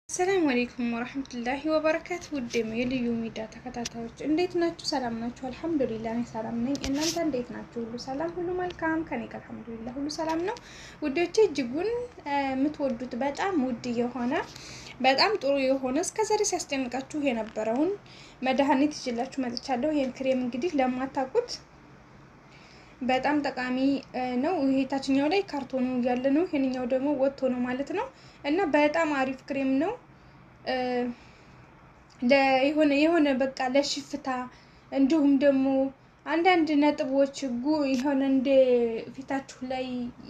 ሰላም አለይኩም ወራህመቱላሂ ወበረካቱ። ውድም የልዩ ሚዲያ ተከታታዮች እንዴት ናችሁ? ሰላም ናችሁ? አልሐምዱሊላህ እኔ ሰላም ነኝ። እናንተ እንዴት ናችሁ? ሁሉ ሰላም፣ ሁሉ መልካም ከኔ ጋር አልሐምዱሊላህ ሁሉ ሰላም ነው። ውዶቼ እጅጉን የምትወዱት በጣም ውድ የሆነ በጣም ጥሩ የሆነ እስከዛሬ ሲያስጨንቃችሁ የነበረውን መድኃኒት ይዤላችሁ መጥቻለሁ። ይሄን ክሬም እንግዲህ ለማታውቁት በጣም ጠቃሚ ነው። ይሄ ታችኛው ላይ ካርቶኑ ያለ ነው፣ ይሄንኛው ደግሞ ወጥቶ ነው ማለት ነው። እና በጣም አሪፍ ክሬም ነው። የሆነ በቃ ለሽፍታ እንዲሁም ደግሞ አንዳንድ ነጥቦች የሆነ እንደ ፊታችሁ ላይ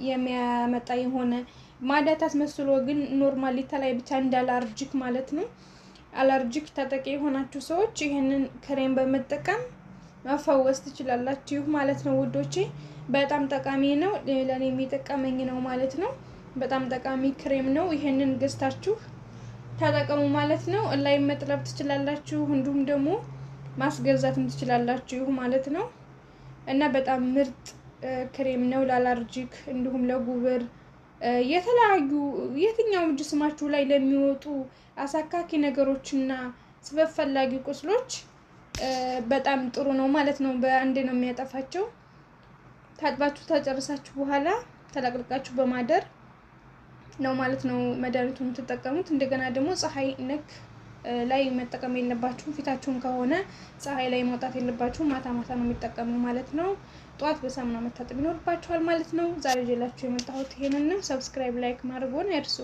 የሚያመጣ የሆነ ማዳት አስመስሎ ግን ኖርማሊ ተላይ ብቻ እንደ አለርጂክ ማለት ነው። አለርጂክ ተጠቂ የሆናችሁ ሰዎች ይሄንን ክሬም በመጠቀም መፈወስ ትችላላችሁ ማለት ነው ውዶቼ። በጣም ጠቃሚ ነው፣ ለኔ የሚጠቀመኝ ነው ማለት ነው። በጣም ጠቃሚ ክሬም ነው። ይሄንን ገዝታችሁ ተጠቀሙ ማለት ነው። ላይ መጥለብ ትችላላችሁ፣ እንዲሁም ደግሞ ማስገዛትም ትችላላችሁ ማለት ነው። እና በጣም ምርጥ ክሬም ነው ለአለርጂክ እንዲሁም ለጉብር የተለያዩ የትኛውም ጅስማችሁ ላይ ለሚወጡ አሳካኪ ነገሮችና ስበብ ፈላጊ ቁስሎች በጣም ጥሩ ነው ማለት ነው። በአንዴ ነው የሚያጠፋቸው። ታጥባችሁ ተጨርሳችሁ በኋላ ተለቅልቃችሁ በማደር ነው ማለት ነው መድኃኒቱን ተጠቀሙት። እንደገና ደግሞ ፀሐይ ነክ ላይ መጠቀም የለባችሁም። ፊታችሁን ከሆነ ፀሐይ ላይ መውጣት የለባችሁም። ማታ ማታ ነው የሚጠቀሙ ማለት ነው። ጧት በሳሙና መታጠብ ይኖርባችኋል ማለት ነው። ዛሬ ይዤላችሁ የመጣሁት ይሄንን ነው። ሰብስክራይብ ላይክ ማድረግዎን አይርሱ።